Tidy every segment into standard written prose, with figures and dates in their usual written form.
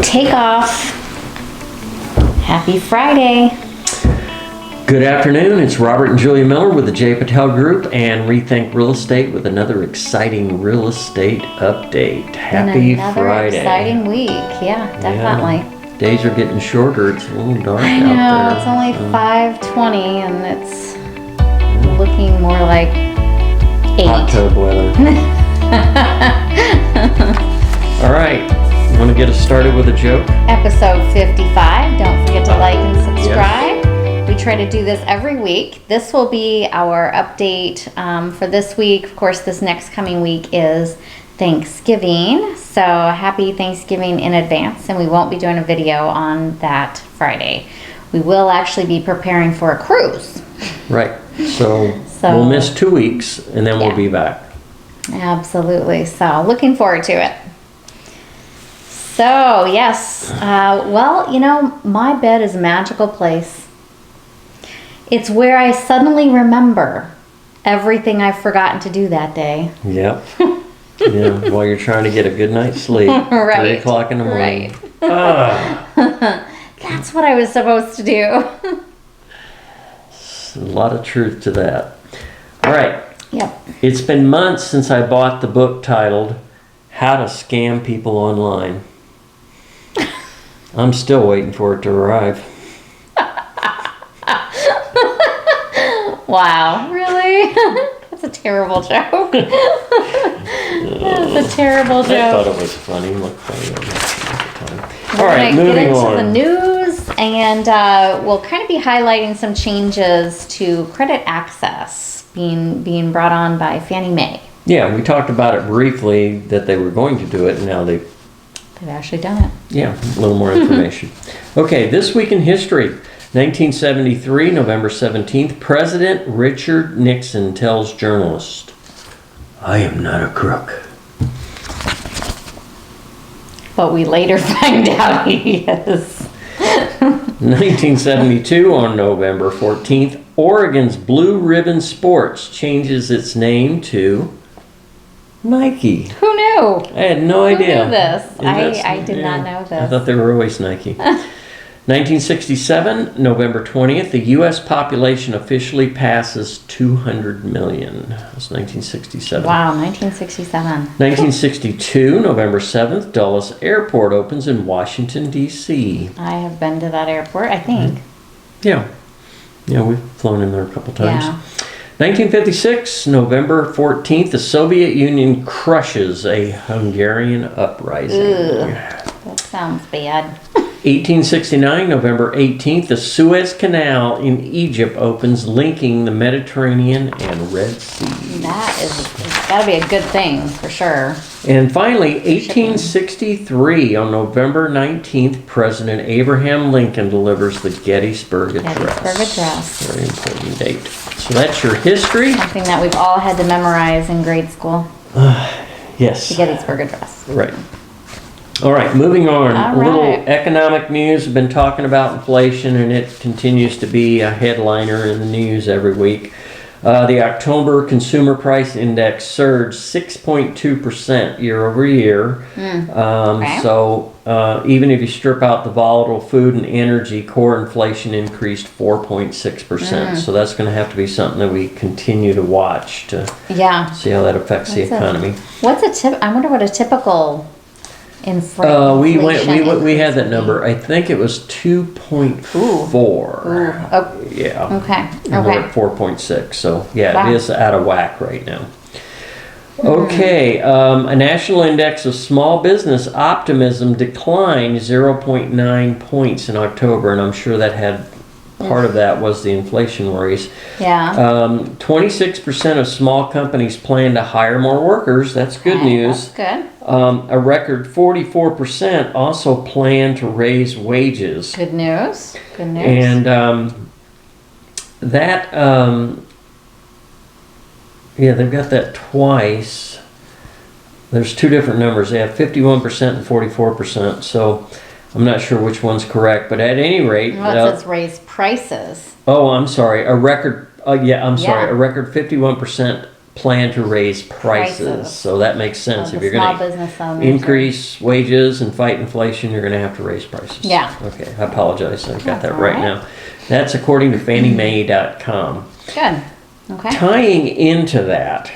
Take off. Happy Friday. Good afternoon. It's Robert and Julia Miller with the J. Patel Group and Rethink Real Estate with another exciting real estate update. Happy Friday. Exciting week. Yeah, definitely. Yeah. Days are getting shorter. It's a little dark I know, out there. it's only 5:20 and it's looking more like 8. Hot tub weather. All right. You want to get us started with a joke? Episode 55. Don't forget to like and subscribe. Yes. We try to do this every week. This will be our update for this week. Of course, this next coming week is Thanksgiving. So happy Thanksgiving in advance. And we won't be doing a video on that Friday. We will actually be preparing for a cruise. Right. So we'll miss 2 weeks and then we'll be back. Absolutely. So looking forward to it. So, yes, well, you know, my bed is a magical place. It's where I suddenly remember everything I've forgotten to do that day. Yep. Yeah, while you're trying to get a good night's sleep. Right. 3 o'clock in the morning. Right. That's what I was supposed to do. A lot of truth to that. All right. Yep. It's been months since I bought the book titled How to Scam People Online. I'm still waiting for it to arrive. Wow, really? That's a terrible joke. That's a terrible joke. I thought it was funny. Looked funny at the time. All We're right, gonna moving get into on. the news, and we'll kind of be highlighting some changes to credit access being brought on by Fannie Mae. Yeah, we talked about it briefly that they were going to do it, and now they've actually done it. Yeah, a little more information. Okay, this week in history. 1973, November 17th, President Richard Nixon tells journalists, "I am not a crook." But we later find out he is. 1972, on November 14th, Oregon's Blue Ribbon Sports changes its name to Nike. Who knew? I had no idea. Who knew this? I did not know this. I thought they were always Nike. 1967, November 20th, the U.S. population officially passes 200 million. That's 1967. Wow, 1967. 1962, November 7th, Dulles Airport opens in Washington, D.C. I have been to that airport, I think. Yeah. Yeah, we've flown in there a couple times. Yeah. 1956, November 14th, the Soviet Union crushes a Hungarian uprising. Ugh, that sounds bad. 1869, November 18th, the Suez Canal in Egypt opens, linking the Mediterranean and Red Sea. It's got to be a good thing, for sure. And finally, 1863, on November 19th, President Abraham Lincoln delivers the Gettysburg Address. Gettysburg Address. Very important date. So that's your history. Something that we've all had to memorize in grade school. Yes. The Gettysburg Address. Right. All right, moving on. All A little right. economic news. We've been talking about inflation, and it continues to be a headliner in the news every week. The October Consumer Price Index surged 6.2% year over year. Okay. So even if you strip out the volatile food and energy, core inflation increased 4.6%. So that's going to have to be something that we continue to watch to see how that affects the economy. I wonder what a typical inflation We had that number. I think it was 2.4. Yeah. Okay. And we're at 4.6. So yeah, Wow. It is out of whack right now. Okay, a national index of small business optimism declined 0.9 points in October, and I'm sure that had part of that was the inflation worries. Yeah. 26% of small companies plan to hire more workers. That's good news. That's good. A record 44% also plan to raise wages. Good news. Good news. And they've got that twice. There's two different numbers. They have 51% and 44%. So I'm not sure which one's correct, but at any rate, Well, it says raise prices. Oh, I'm sorry. A record. A record 51% plan to raise prices. So that makes sense. If you're going to increase wages and fight inflation, you're going to have to raise prices. Yeah. Okay, I apologize. I got that right now. That's according to FannieMae.com. Good. Okay. Tying into that,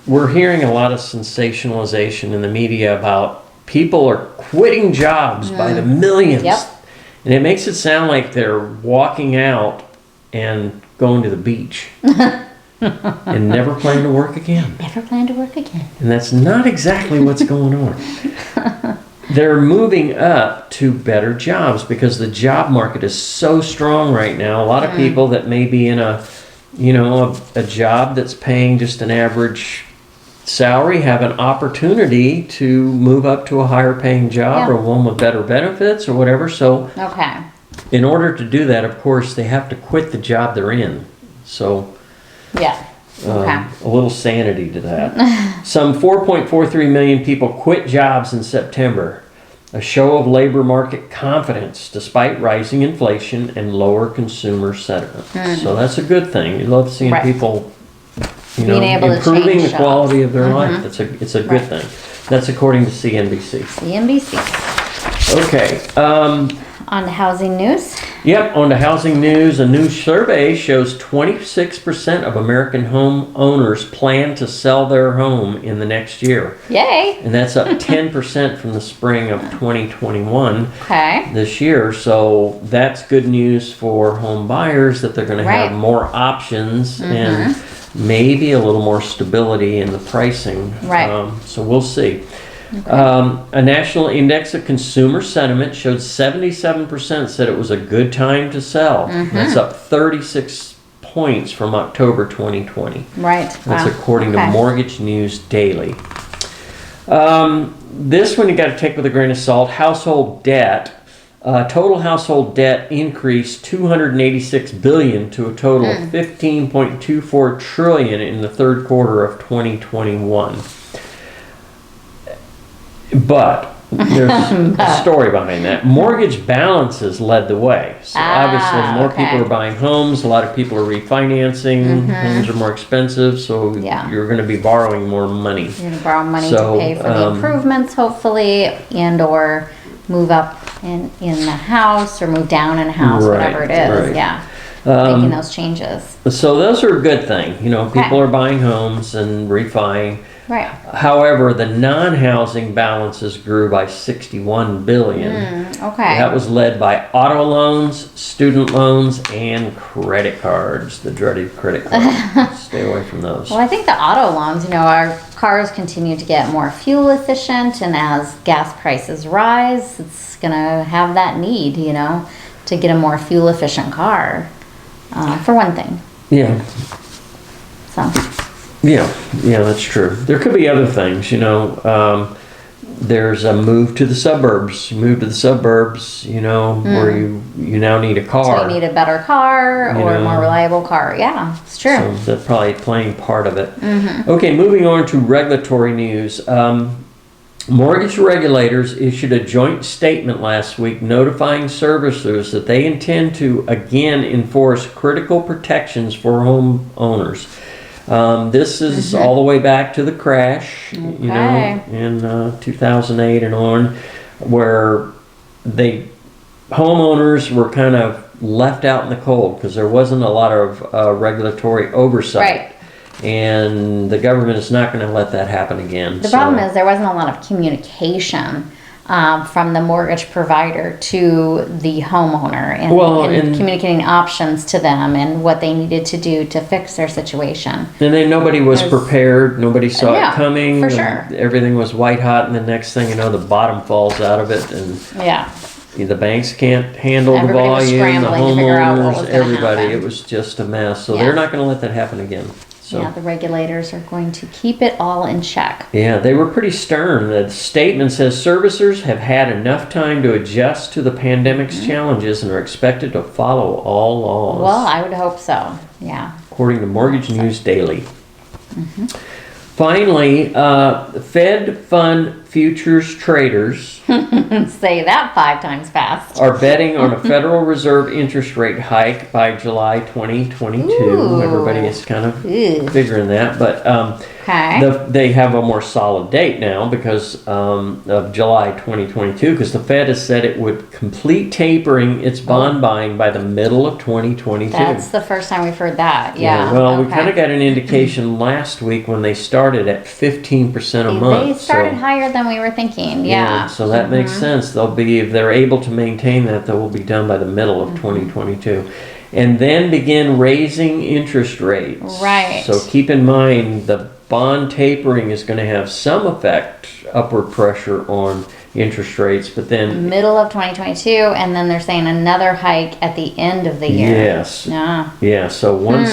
we're hearing a lot of sensationalization in the media about people are quitting jobs by the millions. Yep. And it makes it sound like they're walking out and going to the beach and never plan to work again. Never plan to work again. And that's not exactly what's going on. They're moving up to better jobs because the job market is so strong right now. A lot of people that may be in a job that's paying just an average salary have an opportunity to move up to a higher paying job or one with better benefits or whatever. So in order to do that, of course, they have to quit the job they're in. So a little sanity to that. Some 4.43 million people quit jobs in September, a show of labor market confidence despite rising inflation and lower consumer sentiment. So that's a good thing. You love seeing people, improving the quality of their life. It's a good thing. That's according to CNBC. Okay. On to housing news. Yep, on to housing news. A new survey shows 26% of American homeowners plan to sell their home in the next year. Yay! And that's up 10% from the spring of 2021 Okay. this year. So that's good news for home buyers that they're going to have more options and maybe a little more stability in the pricing. Right. So we'll see. A national index of consumer sentiment showed 77% said it was a good time to sell. That's up 36 points from October 2020. Right. That's according to Mortgage News Daily. This one you got to take with a grain of salt. Household debt. Total household debt increased $286 billion to a total of $15.24 trillion in the third quarter of 2021. But there's a story behind that. Mortgage balances led the way. So obviously more people are buying homes. A lot of people are refinancing. Homes are more expensive. So you're going to be borrowing more money. You're going to borrow money to pay for the improvements, hopefully, and or move up in the house or move down in a house, whatever it is. Making those changes. So those are a good thing. People are buying homes and refining. Right. However, the non-housing balances grew by $61 billion. That was led by auto loans, student loans, and credit cards, the dreaded credit cards. Stay away from those. Well, I think the auto loans, our cars continue to get more fuel efficient, and as gas prices rise, it's going to have that need, to get a more fuel efficient car, for one thing. Yeah. So. Yeah, that's true. There could be other things, there's a move to the suburbs. You move to the suburbs, where you now need a car. So you need a better car or a more reliable car. Yeah, it's true. So that's probably playing part of it. Okay, moving on to regulatory news. Mortgage regulators issued a joint statement last week notifying servicers that they intend to again enforce critical protections for homeowners. This is all the way back to the crash, in 2008 and on, where homeowners were kind of left out in the cold because there wasn't a lot of regulatory oversight. Right. And the government is not going to let that happen again. The problem is there wasn't a lot of communication from the mortgage provider to the homeowner and communicating options to them and what they needed to do to fix their situation. And then nobody was prepared. Nobody saw it coming. For sure. Everything was white hot, and the next thing you know, the bottom falls out of it. And the banks can't handle the volume, the homeowners, everybody. It was just a mess. So they're not going to let that happen again. So, the regulators are going to keep it all in check. Yeah, they were pretty stern. The statement says servicers have had enough time to adjust to the pandemic's challenges and are expected to follow all laws. Well, I would hope so. Yeah. According to Mortgage News Daily. Finally, Fed Fund futures traders Say that 5 times fast. are betting on a Federal Reserve interest rate hike by July 2022. Ooh. Everybody is kind of Ew. figuring that, but Okay. they have a more solid date now because of July 2022, because the Fed has said it would complete tapering its bond buying by the middle of 2022. That's the first time we've heard that. Yeah. Well, we okay. kind of got an indication last week when they started at 15% a month. They started so, higher than we were thinking. Yeah. so that makes sense. They'll be, if they're able to maintain that, they will be done by the middle of 2022. And then begin raising interest rates. Right. So keep in mind the bond tapering is going to have some effect, upward pressure on interest rates, but then Middle of 2022, and then they're saying another hike at the end of the year. Yes. Yeah, so once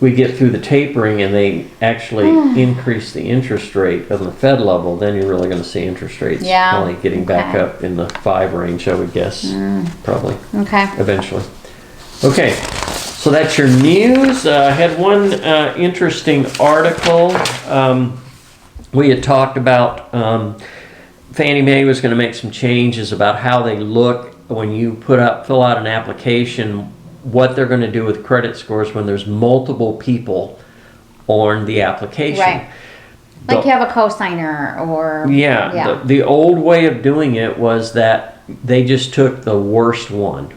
we get through the tapering and they actually increase the interest rate on the Fed level, then you're really going to see interest rates probably getting back up in the 5 range, I would guess. Probably. Okay. Eventually. Okay, so that's your news. I had one interesting article. We had talked about Fannie Mae was going to make some changes about how they look when you fill out an application, what they're going to do with credit scores when there's multiple people on the application. Right. Like you have a cosigner or... Yeah. The old way of doing it was that they just took the worst one.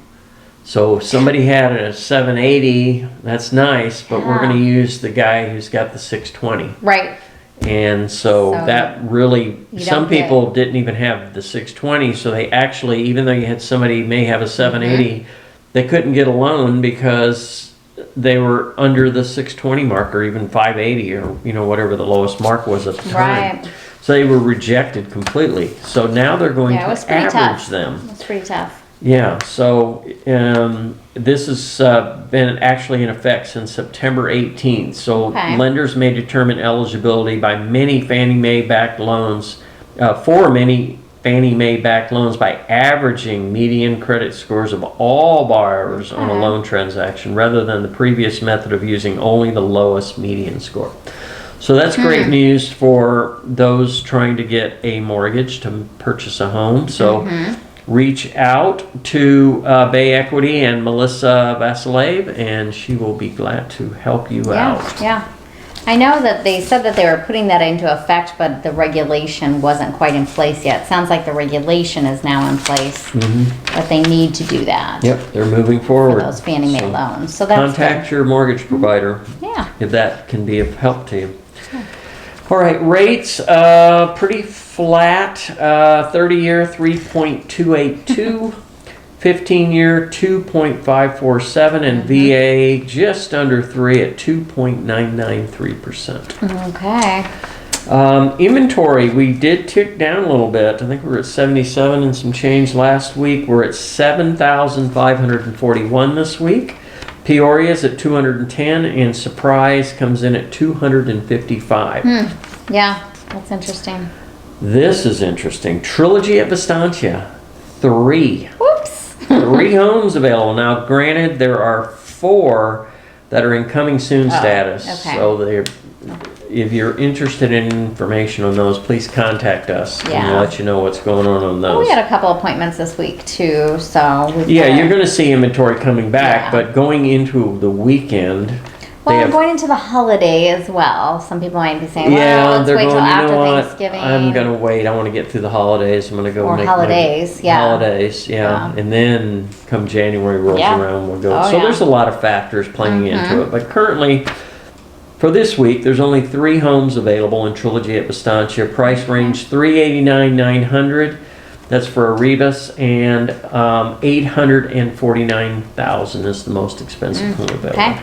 So if somebody had a 780, that's nice, but we're going to use the guy who's got the 620. Right. And so that really, some people get... didn't even have the 620, so they actually, even though you had somebody may have a 780, they couldn't get a loan because they were under the 620 mark, or even 580, or whatever the lowest mark was at the time. Right. So they were rejected completely. So now they're going to average them. It's pretty tough. Yeah, so this has been actually in effect since September 18th. So lenders may determine eligibility by many Fannie Mae backed loans, for many Fannie Mae backed loans by averaging median credit scores of all borrowers on a loan transaction rather than the previous method of using only the lowest median score. So that's great news for those trying to get a mortgage to purchase a home. So reach out to Bay Equity and Melissa Vasilev, and she will be glad to help you out. Yeah. I know that they said that they were putting that into effect, but the regulation wasn't quite in place yet. Sounds like the regulation is now in place, but they need to do that. Yep, they're moving forward. For those Fannie Mae loans. So that's contact your mortgage provider. If that can be of help to you. All right, rates pretty flat. 30-year 3.282, 15-year 2.547, and VA just under 3 at 2.993%. Okay. Inventory, we did tick down a little bit. I think we were at 77 and some change last week. We're at 7,541 this week. Peoria's at 210, and Surprise comes in at 255. Yeah, that's interesting. This is interesting. Trilogy at Vistancia, 3. Whoops. 3 homes available. Now, granted, there are 4 that are in coming soon status. Okay. So if you're interested in information on those, please contact us and we'll let you know what's going on those. Well, we had a couple appointments this week too, so you're going to see inventory coming back, but going into the weekend. Well, going into the holiday as well. Some people might be saying, well, let's wait till after Thanksgiving. I'm going to wait. I want to get through the holidays. I'm going to go make holidays, holidays, and then come January rolls around, we'll go. There's a lot of factors playing into it, but currently, for this week, there's only 3 homes available in Trilogy at Vistancia. Price range $389,900. That's for a Rebus, and $849,000 is the most expensive home available.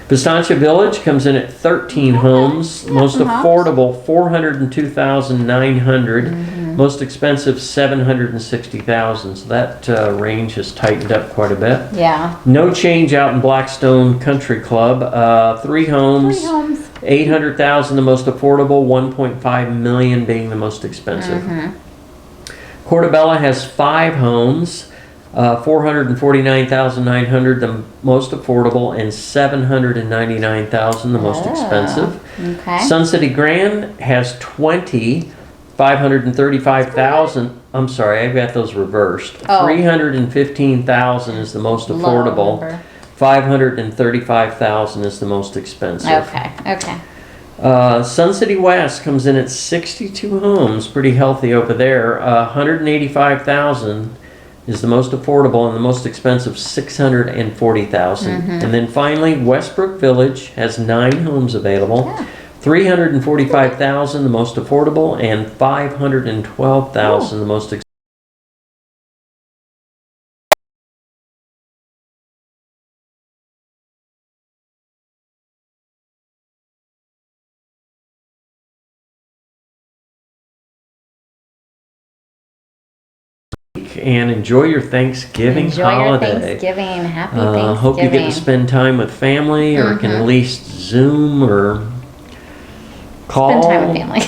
Vistancia Village comes in at 13 homes. Most affordable $402,900. Most expensive $760,000. So that range has tightened up quite a bit. Yeah. No change out in Blackstone Country Club. 3 homes. 3 homes. $800,000 the most affordable. $1.5 million being the most expensive. Portobello has 5 homes. $449,900 the most affordable, and $799,000 the most expensive. Sun City Grand has 20. 535,000. I'm sorry, I've got those reversed. Oh. 315,000 is the most Low affordable. number. 535,000 is the most expensive. Okay. Sun City West comes in at 62 homes, pretty healthy over there. 185,000 is the most affordable, and the most expensive 640,000. And then finally, Westbrook Village has 9 homes available. Yeah. 345,000 the most affordable, and 512,000 the most expensive. And enjoy your Thanksgiving holiday. Your Thanksgiving. Happy Thanksgiving. Hope you get to spend time with family, or can at least Zoom or call. Spend time with family.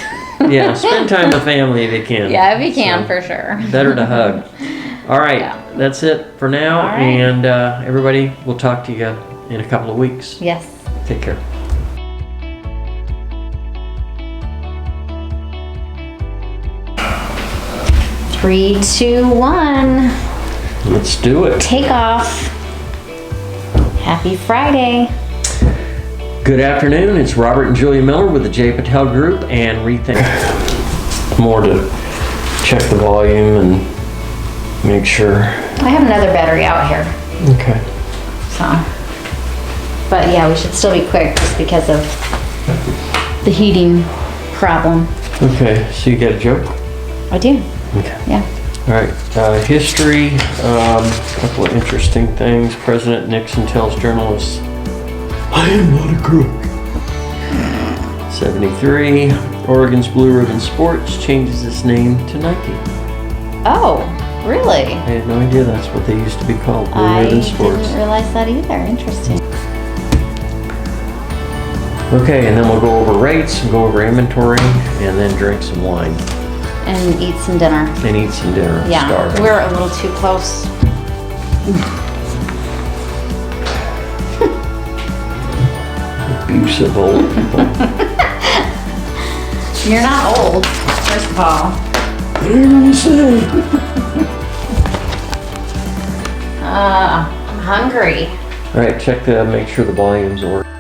Yeah, spend time with family if you can. Yeah, if you can, for sure. Better to hug. All right, Yeah. that's it for now. All right. And everybody, we'll talk to you in a couple of weeks. Yes. Take care. Three, two, one. Let's do it. Take off. Happy Friday. Good afternoon. It's Robert and Julia Miller with the J. Patel Group and Rethink. More to check the volume and make sure. I have another battery out here, Okay. so. But yeah, we should still be quick just because of the heating problem. Okay, so you got a joke? I do, Okay. yeah. All right, history, a couple of interesting things. President Nixon tells journalists, "I am not a crook." 73, Oregon's Blue Ribbon Sports changes its name to Nike. Oh, really? I had no idea that's what they used to be called, Blue I Ribbon Sports. didn't realize that either. Interesting. Okay, and then we'll go over rates, and go over inventory, and then drink some wine And eat some dinner. and eat some dinner. Yeah, Starving. we're a little too close. Abusive old people. You're not old, first of all. What are you gonna say? I'm hungry. All right, check make sure the volume's working.